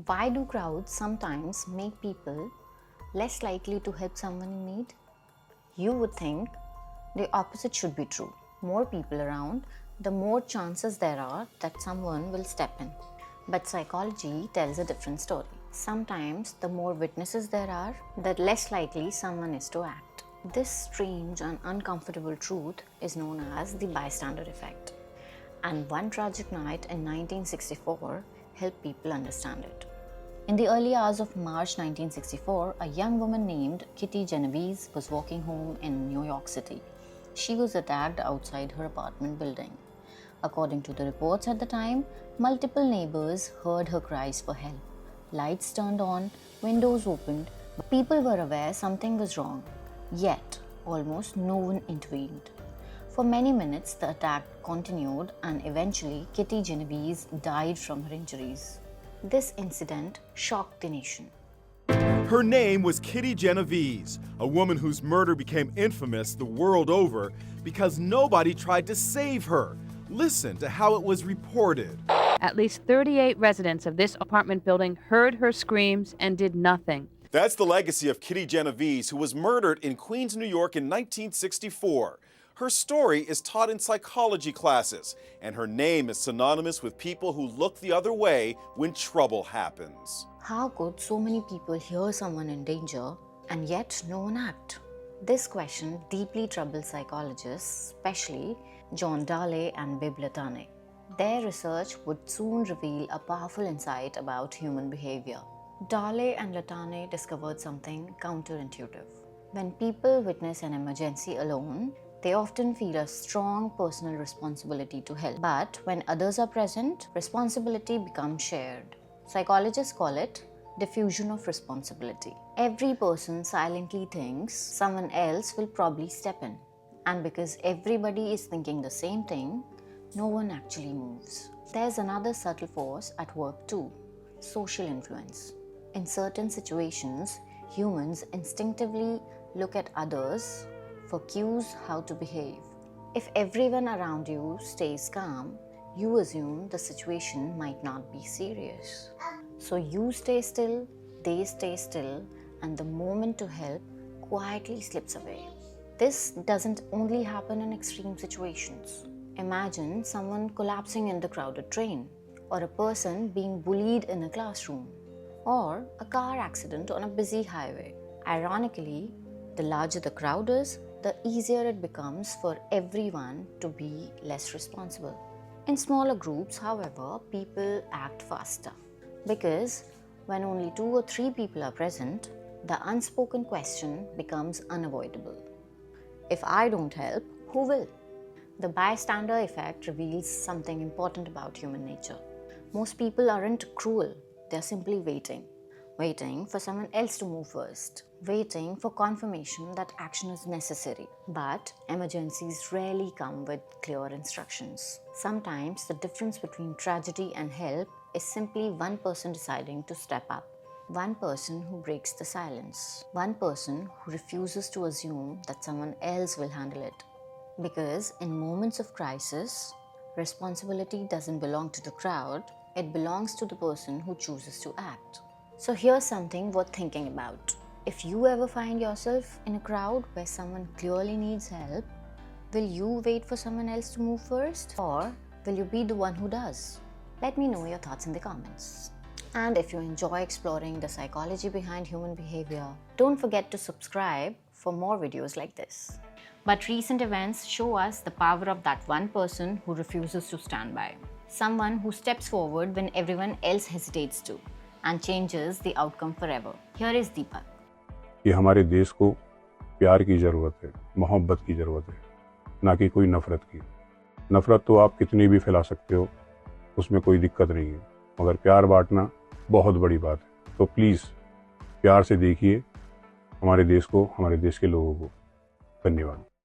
Why do crowds sometimes make people less likely to help someone in need? You would think the opposite should be true. More people around, the more chances there are that someone will step in. But psychology tells a different story. Sometimes the more witnesses there are, the less likely someone is to act. This strange and uncomfortable truth is known as the bystander effect. And one tragic night in 1964 helped people understand it. In the early hours of March 1964, a young woman named Kitty Genovese was walking home in New York City. She was attacked outside her apartment building. According to the reports at the time, multiple neighbors heard her cries for help. Lights turned on, windows opened, but people were aware something was wrong. Yet, almost no one intervened. For many minutes, the attack continued, and eventually Kitty Genovese died from her injuries. This incident shocked the nation. Her name was Kitty Genovese, a woman whose murder became infamous the world over because nobody tried to save her. Listen to how it was reported. At least 38 residents of this apartment building heard her screams and did nothing. That's the legacy of Kitty Genovese, who was murdered in Queens, New York in 1964. Her story is taught in psychology classes, and her name is synonymous with people who look the other way when trouble happens. How could so many people hear someone in danger and yet no one act? This question deeply troubles psychologists, especially John Darley and Bibb Latané. Their research would soon reveal a powerful insight about human behavior. Darley and Latané discovered something counterintuitive. When people witness an emergency alone, they often feel a strong personal responsibility to help. But when others are present, responsibility becomes shared. Psychologists call it diffusion of responsibility. Every person silently thinks someone else will probably step in. And because everybody is thinking the same thing, no one actually moves. There's another subtle force at work too: social influence. In certain situations, humans instinctively look at others for cues how to behave. If everyone around you stays calm, you assume the situation might not be serious. So you stay still, they stay still, and the moment to help quietly slips away. This doesn't only happen in extreme situations. Imagine someone collapsing in the crowded train, or a person being bullied in a classroom, or a car accident on a busy highway. Ironically, the larger the crowd is, the easier it becomes for everyone to be less responsible. In smaller groups, however, people act faster. Because when only 2 or 3 people are present, the unspoken question becomes unavoidable. If I don't help, who will? The bystander effect reveals something important about human nature. Most people aren't cruel, they're simply waiting for someone else to move first, waiting for confirmation that action is necessary. But emergencies rarely come with clear instructions. Sometimes the difference between tragedy and help is simply one person deciding to step up, one person who breaks the silence, one person who refuses to assume that someone else will handle it. Because in moments of crisis, responsibility doesn't belong to the crowd, it belongs to the person who chooses to act. So here's something worth thinking about. If you ever find yourself in a crowd where someone clearly needs help, will you wait for someone else to move first? Or will you be the one who does? Let me know your thoughts in the comments. And if you enjoy exploring the psychology behind human behavior, don't forget to subscribe for more videos like this. But recent events show us the power of that one person who refuses to stand by. Someone who steps forward when everyone else hesitates to, and changes the outcome forever. Here is Deepak. कि हमारे देश को प्यार की ज़रूरत है, मोहब्बत की ज़रूरत है, ना कि कोई नफ़रत की। नफ़रत तो आप कितनी भी फैला सकते हो, उसमें कोई दिक्कत नहीं है, मगर प्यार बांटना बहुत बड़ी बात है। तो प्लीज़ प्यार से देखिए हमारे देश को, हमारे देश के लोगों को। धन्यवाद।